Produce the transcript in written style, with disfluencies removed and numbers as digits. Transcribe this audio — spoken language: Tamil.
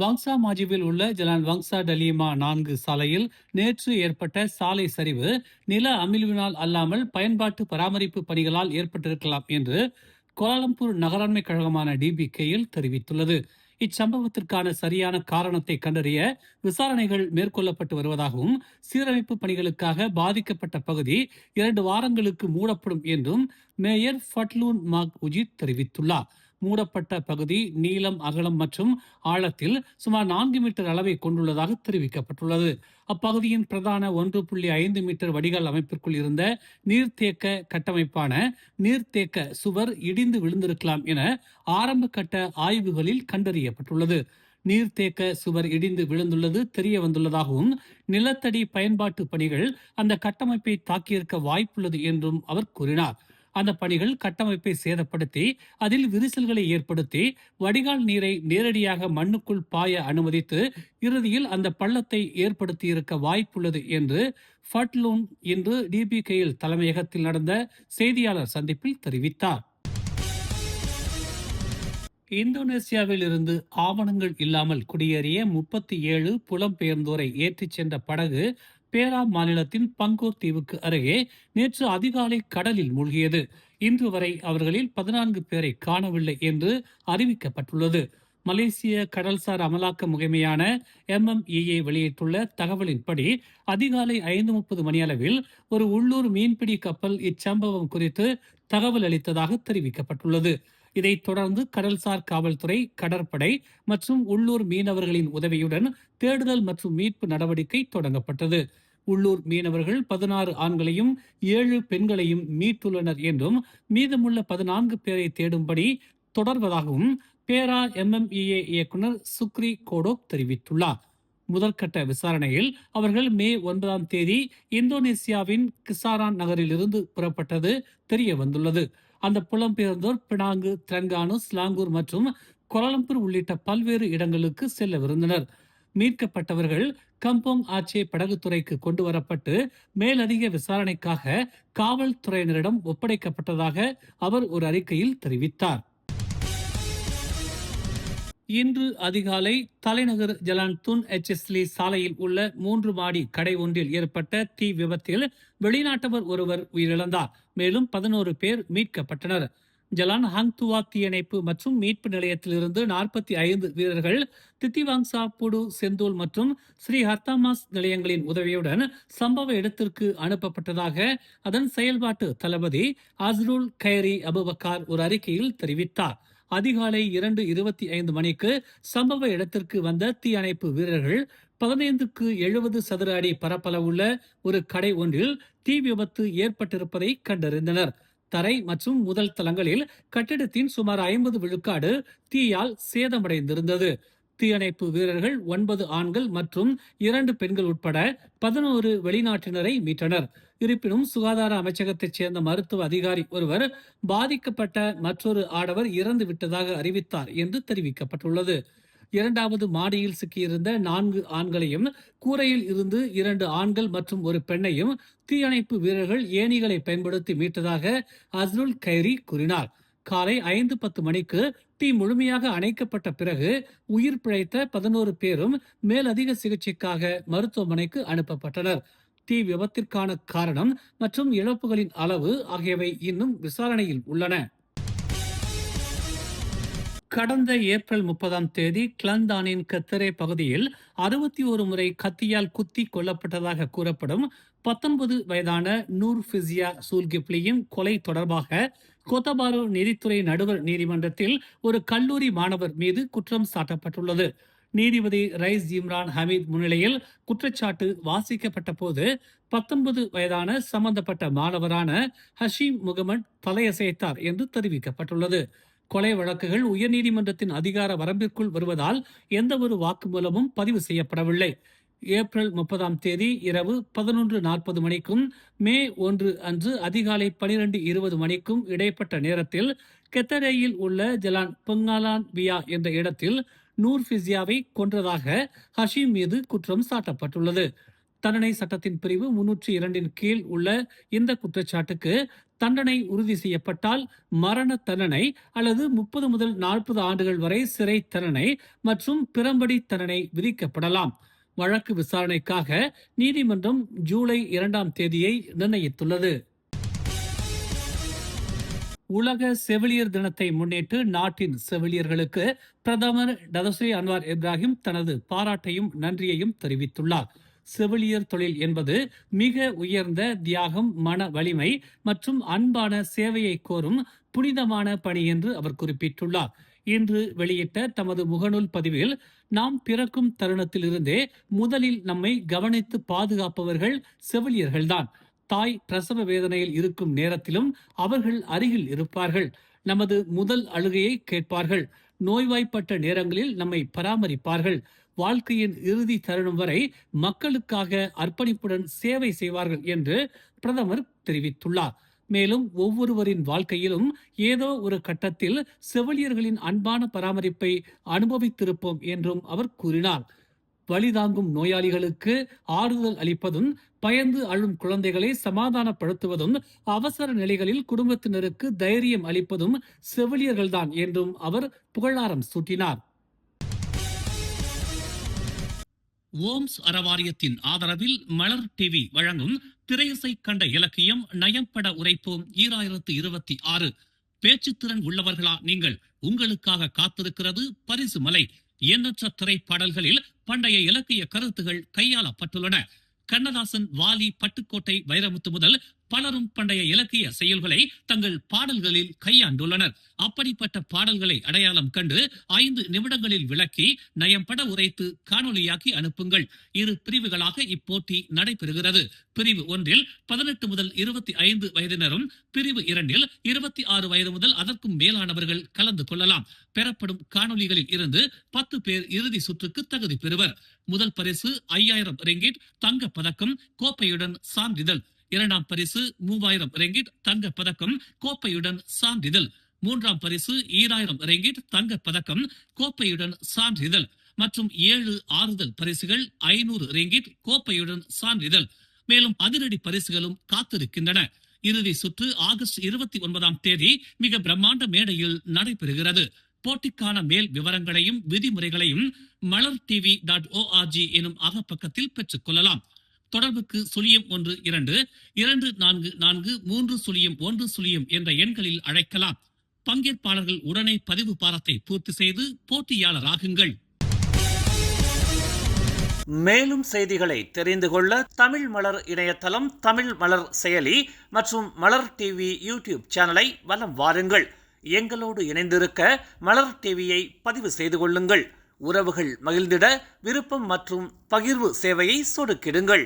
வங்சா மாஜிவில் உள்ள ஜலான் வங்சா டலிமா 4 சாலையில் நேற்று ஏற்பட்ட சாலை சரிவு நில அமிழ்வினால் அல்லாமல் பயன்பாட்டு பராமரிப்பு பணிகளால் ஏற்பட்டிருக்கலாம் என்று கோலாலம்பூர் நகராண்மை கழகமான டிபிகேயில் தெரிவித்துள்ளது. இச்சம்பவத்திற்கான சரியான காரணத்தை கண்டறிய விசாரணைகள் மேற்கொள்ளப்பட்டு வருவதாகவும் சீரமைப்பு பணிகளுக்காக பாதிக்கப்பட்ட பகுதி 2 வாரங்களுக்கு மூடப்படும் என்றும் மேயர் ஃபட்லூன் மாக் உஜித் தெரிவித்துள்ளார். மூடப்பட்ட பகுதி நீளம், அகலம் மற்றும் ஆழத்தில் சுமார் 4 மீட்டர் அளவை கொண்டுள்ளதாக தெரிவிக்கப்பட்டுள்ளது. அப்பகுதியின் பிரதான 1.5 மீட்டர் வடிகால் அமைப்பிற்குள் இருந்த நீர்த்தேக்க கட்டமைப்பான நீர்த்தேக்க சுவர் இடிந்து விழுந்திருக்கலாம் என ஆரம்ப கட்ட ஆய்வுகளில் கண்டறியப்பட்டுள்ளது. நீர்த்தேக்க சுவர் இடிந்து விழுந்துள்ளது தெரிய வந்துள்ளதாகவும் நிலத்தடி பயன்பாட்டு பணிகள் அந்த கட்டமைப்பை தாக்கியிருக்க வாய்ப்புள்ளது என்றும் அவர் கூறினார். அந்த பணிகள் கட்டமைப்பை சேதப்படுத்தி அதில் விரிசல்களை ஏற்படுத்தி வடிகால் நீரை நேரடியாக மண்ணுக்குள் பாய அனுமதித்து இறுதியில் அந்த பள்ளத்தை ஏற்படுத்தியிருக்க வாய்ப்புள்ளது என்று ஃபட்லூன் இன்று டிபிகேயில் தலைமையகத்தில் நடந்த செய்தியாளர் சந்திப்பில் தெரிவித்தார். இந்தோனேசியாவில் இருந்து ஆவணங்கள் இல்லாமல் குடியேறிய 37 புலம்பெயர்ந்தோரை ஏற்றிச் சென்ற படகு பேரா மாநிலத்தின் பங்கோர் தீவுக்கு அருகே நேற்று அதிகாலை கடலில் மூழ்கியது. இன்று வரை அவர்களில் 14 பேரை காணவில்லை என்று அறிவிக்கப்பட்டுள்ளது. மலேசிய கடல்சார் அமலாக்க முகமையான MMEA வெளியிட்டுள்ள தகவலின்படி அதிகாலை 5:30 மணியளவில் ஒரு உள்ளூர் மீன்பிடி கப்பல் இச்சம்பவம் குறித்து தகவல் அளித்ததாக தெரிவிக்கப்பட்டுள்ளது. இதைத் தொடர்ந்து கடல்சார் காவல்துறை, கடற்படை மற்றும் உள்ளூர் மீனவர்களின் உதவியுடன் தேடுதல் மற்றும் மீட்பு நடவடிக்கை தொடங்கப்பட்டது. உள்ளூர் மீனவர்கள் 16 ஆண்களையும் 7 பெண்களையும் மீட்டுள்ளனர் என்றும் மீதமுள்ள 14 பேரை தேடும்படி தொடர்வதாகவும் பேரா MMEA இயக்குனர் சுக்ரி கோடோக் தெரிவித்துள்ளார். முதற்கட்ட விசாரணையில் அவர்கள் மே 9ஆம் தேதி இந்தோனேசியாவின் கிசாரான் நகரில் இருந்து புறப்பட்டது தெரிய வந்துள்ளது. அந்த புலம்பெயர்ந்தோர் பினாங்கு, திரங்கானு, ஸ்லாங்கூர் மற்றும் கோலாலம்பூர் உள்ளிட்ட பல்வேறு இடங்களுக்கு செல்லவிருந்தனர். மீட்கப்பட்டவர்கள் கம்போங் ஆச்சே படகுத்துறைக்கு கொண்டு வரப்பட்டு மேலதிக விசாரணைக்காக காவல்துறையினரிடம் ஒப்படைக்கப்பட்டதாக அவர் ஒரு அறிக்கையில் தெரிவித்தார். இன்று அதிகாலை தலைநகர் ஜலான்துன் எச்எஸ்லி சாலையில் உள்ள 3 மாடி கடை ஒன்றில் ஏற்பட்ட தீ விபத்தில் வெளிநாட்டவர் ஒருவர் உயிரிழந்தார். மேலும் 11 பேர் மீட்கப்பட்டனர். ஜலான் ஹங்துவா தீயணைப்பு மற்றும் மீட்பு நிலையத்திலிருந்து 45 வீரர்கள் தித்திவாங்சா, புடு, செந்தூல் மற்றும் ஸ்ரீ ஹர்தாமாஸ் நிலையங்களின் உதவியுடன் சம்பவ இடத்திற்கு அனுப்பப்பட்டதாக அதன் செயல்பாட்டு தளபதி அஸ்ருல் கைரி அபுபக்கார் ஒரு அறிக்கையில் தெரிவித்தார். அதிகாலை 2:25 மணிக்கு சம்பவ இடத்திற்கு வந்த தீயணைப்பு வீரர்கள் 15க்கு 70 சதுர அடி பரப்பளவுள்ள ஒரு கடை ஒன்றில் தீ விபத்து ஏற்பட்டிருப்பதை கண்டறிந்தனர். தரை மற்றும் முதல் தளங்களில் கட்டிடத்தின் சுமார் 50 விழுக்காடு தீயால் சேதமடைந்திருந்தது. தீயணைப்பு வீரர்கள் 9 ஆண்கள் மற்றும் 2 பெண்கள் உட்பட 11 வெளிநாட்டினரை மீட்டனர். இருப்பினும் சுகாதார அமைச்சகத்தைச் சேர்ந்த மருத்துவ அதிகாரி ஒருவர் பாதிக்கப்பட்ட மற்றொரு ஆடவர் இறந்து விட்டதாக அறிவித்தார் என்று தெரிவிக்கப்பட்டுள்ளது. 2வது மாடியில் சிக்கியிருந்த 4 ஆண்களையும் கூரையில் இருந்து 2 ஆண்கள் மற்றும் ஒரு பெண்ணையும் தீயணைப்பு வீரர்கள் ஏணிகளை பயன்படுத்தி மீட்டதாக அஸ்ருல் கைரி கூறினார். காலை 5:10 மணிக்கு தீ முழுமையாக அணைக்கப்பட்ட பிறகு உயிர் பிழைத்த 11 பேரும் மேலதிக சிகிச்சைக்காக மருத்துவமனைக்கு அனுப்பப்பட்டனர். தீ விபத்திற்கான காரணம் மற்றும் இழப்புகளின் அளவு ஆகியவை இன்னும் விசாரணையில் உள்ளன. கடந்த ஏப்ரல் 30ஆம் தேதி கிளந்தானின் கத்தரே பகுதியில் 61 முறை கத்தியால் குத்தி கொல்லப்பட்டதாக கூறப்படும் 19 வயதான நூர் ஃபிசியா சூல்கிப்லியின் கொலை தொடர்பாக கோத்தபாரு நீதித்துறை நடுவர் நீதிமன்றத்தில் ஒரு கல்லூரி மாணவர் மீது குற்றம் சாட்டப்பட்டுள்ளது. நீதிபதி ரைஸ் இம்ரான் ஹமீத் முன்னிலையில் குற்றச்சாட்டு வாசிக்கப்பட்ட போது 19 வயதான சம்பந்தப்பட்ட மாணவரான ஹஷீம் முகமது தலையசைத்தார் என்று தெரிவிக்கப்பட்டுள்ளது. கொலை வழக்குகள் உயர்நீதிமன்றத்தின் அதிகார வரம்பிற்குள் வருவதால் எந்த ஒரு வாக்குமூலமும் பதிவு செய்யப்படவில்லை. ஏப்ரல் 30ஆம் தேதி இரவு 11:40 மணிக்கும் மே 1 அன்று அதிகாலை 12:20 மணிக்கும் இடைப்பட்ட நேரத்தில் கெத்தரேயில் உள்ள ஜலான் பொங்காலான் வியா என்ற இடத்தில் நூர் ஃபிசியாவை கொன்றதாக ஹஷீம் மீது குற்றம் சாட்டப்பட்டுள்ளது. தண்டனை சட்டத்தின் பிரிவு 302 கீழ் உள்ள இந்த குற்றச்சாட்டுக்கு தண்டனை உறுதி செய்யப்பட்டால் மரண தண்டனை அல்லது 30 முதல் 40 ஆண்டுகள் வரை சிறை தண்டனை மற்றும் பிறம்படி தண்டனை விதிக்கப்படலாம். வழக்கு விசாரணைக்காக நீதிமன்றம் ஜூலை 2ஆம் தேதியை நிர்ணயித்துள்ளது. உலக செவிலியர் தினத்தை முன்னிட்டு நாட்டின் செவிலியர்களுக்கு பிரதமர் டதஸ்ரீ அன்வார் இப்ராஹிம் தனது பாராட்டையும் நன்றியையும் தெரிவித்துள்ளார். செவிலியர் தொழில் என்பது மிக உயர்ந்த தியாகம், மன வலிமை மற்றும் அன்பான சேவையை கோரும் புனிதமான பணி என்று அவர் குறிப்பிட்டுள்ளார். இன்று வெளியிட்ட தமது முகநூல் பதிவில், நாம் பிறக்கும் தருணத்திலிருந்தே முதலில் நம்மை கவனித்து பாதுகாப்பவர்கள் செவிலியர்கள்தான். தாய் பிரசவ வேதனையில் இருக்கும் நேரத்திலும் அவர்கள் அருகில் இருப்பார்கள். நமது முதல் அழுகையை கேட்பார்கள். நோய்வாய்ப்பட்ட நேரங்களில் நம்மை பராமரிப்பார்கள். வாழ்க்கையின் இறுதி தருணம் வரை மக்களுக்காக அர்ப்பணிப்புடன் சேவை செய்வார்கள் என்று பிரதமர் தெரிவித்துள்ளார். மேலும் ஒவ்வொருவரின் வாழ்க்கையிலும் ஏதோ ஒரு கட்டத்தில் செவிலியர்களின் அன்பான பராமரிப்பை அனுபவித்திருப்போம் என்றும் அவர் கூறினார். வலிதாங்கும் நோயாளிகளுக்கு ஆறுதல் அளிப்பதும், பயந்து அழும் குழந்தைகளை சமாதானப்படுத்துவதும், அவசர நிலைகளில் குடும்பத்தினருக்கு தைரியம் அளிப்பதும் செவிலியர்கள்தான் என்றும் அவர் புகழாரம் சூட்டினார். ஓம்ஸ் அறவாரியத்தின் ஆதரவில் மலர் டிவி வழங்கும் திரையிசை கண்ட இலக்கியம் நயம்பட உரைப்போம் 2026. பேச்சுத்திறன் உள்ளவர்களா நீங்கள்? உங்களுக்காக காத்திருக்கிறது பரிசு மலை. எண்ணற்ற திரைப்பாடல்களில் பண்டைய இலக்கிய கருத்துகள் கையாளப்பட்டுள்ளன. கண்ணதாசன், வாலி, பட்டுக்கோட்டை வைரமுத்து முதல் பலரும் பண்டைய இலக்கிய செயல்களை தங்கள் பாடல்களில் கையாண்டுள்ளனர். அப்படிப்பட்ட பாடல்களை அடையாளம் கண்டு 5 நிமிடங்களில் விளக்கி நயம்பட உரைத்து காணொலியாக்கி அனுப்புங்கள். 2 பிரிவுகளாக இப்போட்டி நடைபெறுகிறது. பிரிவு 1இல் 18 முதல் 25 வயதினரும், பிரிவு 2இல் 26 வயது முதல் அதற்கும் மேலானவர்கள் கலந்து கொள்ளலாம். பெறப்படும் காணொலிகளில் இருந்து 10 பேர் இறுதி சுற்றுக்கு தகுதி பெறுவர். முதல் பரிசு 5000 ரிங்கிட் தங்க பதக்கம், கோப்பையுடன் சான்றிதழ். 2ஆம் பரிசு 3000 ரிங்கிட் தங்க பதக்கம், கோப்பையுடன் சான்றிதழ். 3ஆம் பரிசு 2000 ரிங்கிட் தங்க பதக்கம், கோப்பையுடன் சான்றிதழ். மற்றும் 7 ஆறுதல் பரிசுகள் 500 ரிங்கிட், கோப்பையுடன் சான்றிதழ். மேலும் அதிரடி பரிசுகளும் காத்திருக்கின்றன. இறுதி சுற்று ஆகஸ்ட் 29ஆம் தேதி மிக பிரம்மாண்ட மேடையில் நடைபெறுகிறது. போட்டிக்கான மேல் விவரங்களையும் விதிமுறைகளையும் malartv.org எனும் அகப்பக்கத்தில் பெற்றுக் கொள்ளலாம். தொடர்புக்கு 0112443010 என்ற எண்களில் அழைக்கலாம். பங்கேற்பாளர்கள் உடனே பதிவு பாரத்தை பூர்த்தி செய்து போட்டியாளராகுங்கள். மேலும் செய்திகளை தெரிந்து கொள்ள தமிழ் மலர் இணையதளம், தமிழ் மலர் செயலி மற்றும் மலர் டிவி யூடியூப் சேனலை வலம் வாருங்கள். எங்களோடு இணைந்திருக்க மலர் டிவியை பதிவு செய்து கொள்ளுங்கள். உறவுகள் மகிழ்ந்திட விருப்பம் மற்றும் பகிர்வு சேவையை சொடுக்கிடுங்கள்.